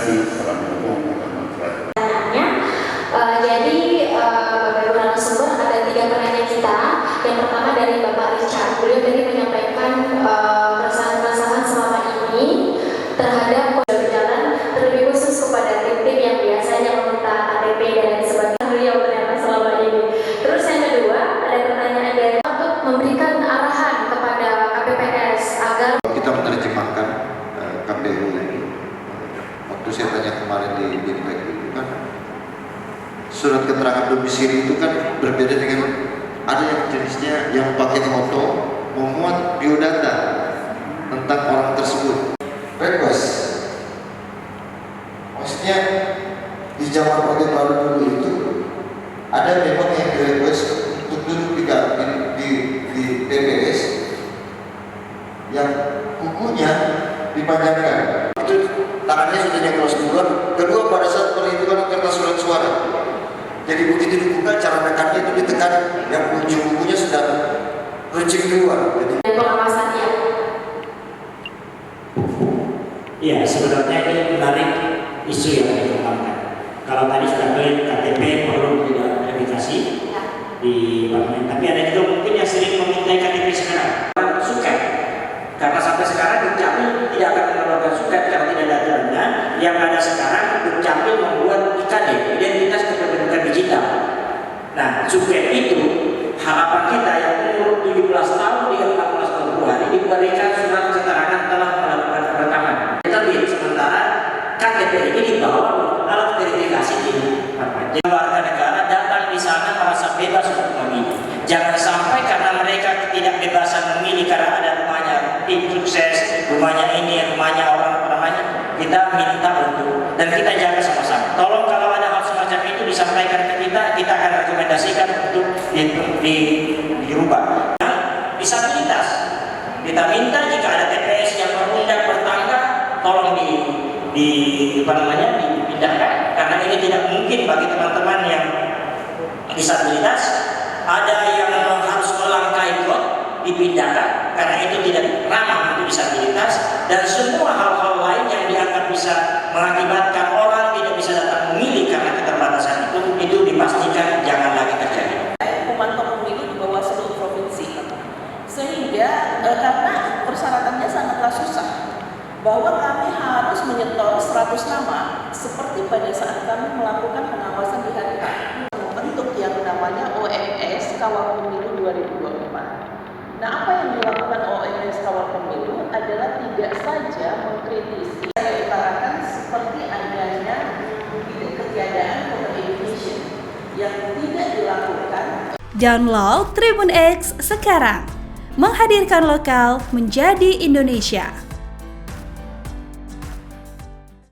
kasih telah mendukung dan bermanfaat. Jadi Bapak Ibu narasumber, ada 3 pertanyaan kita. Yang pertama dari Bapak Richard. Beliau tadi menyampaikan keresahan-keresahan selama ini terhadap berjalan, terlebih khusus kepada tim-tim yang biasanya meminta KTP dan lain sebagainya. Beliau ternyata selama ini. Terus yang kedua, ada pertanyaan dari untuk memberikan arahan kepada KPPS agar kita menerjemahkan KPU ini. Waktu saya tanya kemarin di Bintek itu kan, surat keterangan domisili itu kan berbeda dengan ada yang jenisnya yang pakai foto memuat biodata tentang orang tersebut. Request, maksudnya di zaman Orde Baru dulu itu ada memang yang di request untuk duduk di PPS yang kukunya dipanjangkan. Itu tangannya sudah nyeklos duluan. Kedua, pada saat perhitungan kertas surat suara, jadi begitu dibuka cara menekannya itu ditekan yang ujung bukunya sudah runcing duluan. Jadi pengawasannya. Iya, sebenarnya ini menarik isu yang dikembangkan. Kalau tadi sudah clear KTP perlu verifikasi di parlemen, tapi ada juga mungkin yang sering meminta KTP sekarang. Suket, karena sampai sekarang Dukcapil tidak akan mengeluarkan suket karena tidak ada aturannya. Yang ada sekarang Dukcapil membuat IKD, identitas kependudukan digital. Nah, suket itu harapan kita yang umur 17 tahun hingga 14 Februari diberikan surat keterangan telah melakukan perekaman. Tapi sementara KTP ini dibawa alat verifikasi di jadi warga negara datang di sana merasa bebas untuk memilih. Jangan sampai karena mereka tidak bebasan memilih karena ada rumahnya tim sukses, rumahnya ini, rumahnya orang namanya, kita minta untuk dan kita jaga sama-sama. Tolong kalau ada hal semacam itu disampaikan ke kita akan rekomendasikan untuk dirubah. Nah, disabilitas, kita minta jika ada TPS yang berundak bertangga, tolong dipindahkan karena ini tidak mungkin bagi teman-teman yang disabilitas. Ada yang harus melangkahi got dipindahkan karena itu tidak ramah untuk disabilitas, dan semua hal-hal lain yang dianggap bisa mengakibatkan orang tidak bisa datang memilih karena keterbatasan itu dipastikan jangan lagi terjadi. Pemantau pemilu di bawah seluruh provinsi, sehingga karena persyaratannya sangatlah susah, bahwa kami harus menyetor 100 nama seperti pada saat kami melakukan pengawasan di hari H, membentuk yang namanya OMS Kawal Pemilu 2024. Nah, apa yang dilakukan OMS Kawal Pemilu adalah tidak saja mengkritisi, saya utarakan seperti adanya ketiadaan communication yang tidak dilakukan. Download Tribun X sekarang, menghadirkan lokal menjadi Indonesia.